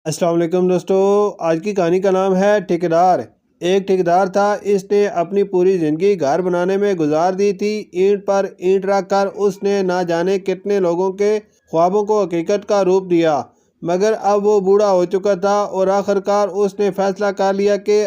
السلام علیکم دوستو، آج کی کہانی کا نام ہے ٹھیکیدار۔ ایک ٹھیکیدار تھا، اس نے اپنی پوری زندگی گھر بنانے میں گزار دی تھی۔ اینٹ پر اینٹ رکھ کر اس نے نہ جانے کتنے لوگوں کے خوابوں کو حقیقت کا روپ دیا، مگر اب وہ بوڑھا ہو چکا تھا اور آخرکار اس نے فیصلہ کر لیا کہ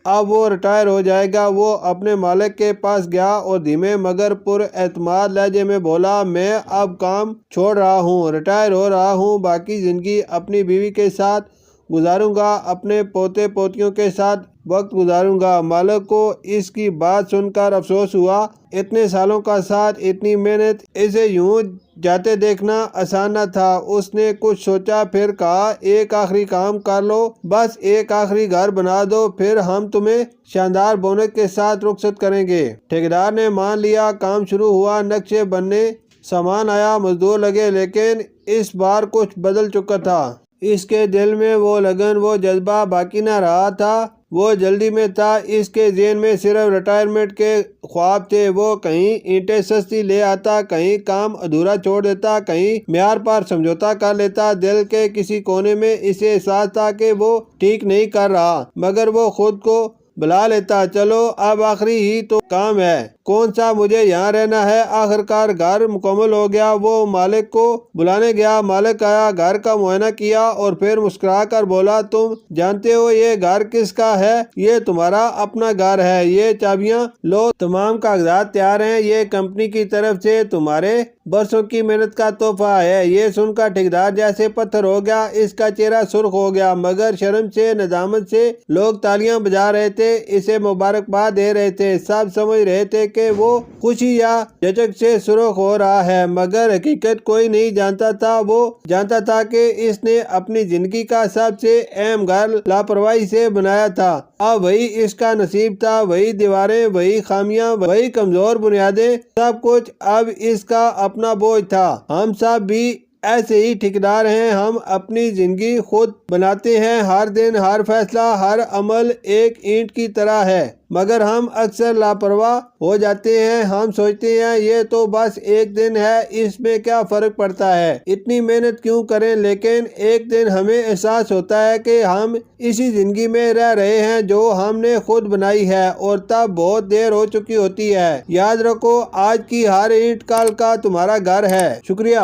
اب وہ ریٹائر ہو جائے گا۔ وہ اپنے مالک کے پاس گیا اور دھیمے مگر پر اعتماد لہجے میں بولا، میں اب کام چھوڑ رہا ہوں، ریٹائر ہو رہا ہوں، باقی زندگی اپنی بیوی کے ساتھ گزاروں گا، اپنے پوتے پوتیوں کے ساتھ وقت گزاروں گا۔ مالک کو اس کی بات سن کر افسوس ہوا، اتنے سالوں کا ساتھ، اتنی محنت، اسے یوں جاتے دیکھنا آسان نہ تھا۔ اس نے کچھ سوچا، پھر کہا، ایک آخری کام کر لو، بس ایک آخری گھر بنا دو، پھر ہم تمہیں شاندار بونٹ کے ساتھ رخصت کریں گے۔ ٹھیکیدار نے مان لیا، کام شروع ہوا، نقشے بننے، سامان آیا، مزدور لگے، لیکن اس بار کچھ بدل چکا تھا۔ اس کے دل میں وہ لگن، وہ جذبہ باقی نہ رہا تھا۔ وہ جلدی میں تھا، اس کے ذہن میں صرف ریٹائرمنٹ کے خواب تھے۔ وہ کہیں اینٹیں سستی لے آتا، کہیں کام ادھورا چھوڑ دیتا، کہیں معیار پر سمجھوتا کر لیتا۔ دل کے کسی کونے میں اسے احساس تھا کہ وہ ٹھیک نہیں کر رہا، مگر وہ خود کو بلا لیتا، چلو اب آخری ہی تو کام ہے، کون سا مجھے یہاں رہنا ہے۔ آخرکار گھر مکمل ہو گیا۔ وہ مالک کو بلانے گیا، مالک آیا، گھر کا معائنہ کیا اور پھر مسکرا کر بولا، تم جانتے ہو یہ گھر کس کا ہے؟ یہ تمہارا اپنا گھر ہے، یہ چابیاں لو، تمام کاغذات تیار ہیں، یہ کمپنی کی طرف سے تمہارے برسوں کی محنت کا تحفہ ہے۔ یہ سن کر ٹھیکیدار جیسے پتھر ہو گیا، اس کا چہرہ سرخ ہو گیا، مگر شرم سے، ندامت سے لوگ تالیاں بجا رہے تھے، اسے مبارکباد دے رہے تھے، سب سمجھ رہے تھے کہ وہ خوشی یا جھجک سے سرخ ہو رہا ہے، مگر حقیقت کوئی نہیں جانتا تھا۔ وہ جانتا تھا کہ اس نے اپنی زندگی کا سب سے اہم گھر لاپرواہی سے بنایا تھا۔ اب وہی اس کا نصیب تھا، وہی دیواریں، وہی خامیاں، وہی کمزور بنیادیں، سب کچھ اب اس کا اپنا بوجھ تھا۔ ہم سب بھی ایسے ہی ٹھیکیدار ہیں، ہم اپنی زندگی خود بناتے ہیں، ہر دن، ہر فیصلہ، ہر عمل ایک اینٹ کی طرح ہے، مگر ہم اکثر لاپرواہ ہو جاتے ہیں۔ ہم سوچتے ہیں یہ تو بس ایک دن ہے، اس میں کیا فرق پڑتا ہے، اتنی محنت کیوں کریں، لیکن ایک دن ہمیں احساس ہوتا ہے کہ ہم اسی زندگی میں رہ رہے ہیں جو ہم نے خود بنائی ہے، اور تب بہت دیر ہو چکی ہوتی ہے۔ یاد رکھو، آج کی ہر اینٹ کل کا تمہارا گھر ہے۔ شکریہ۔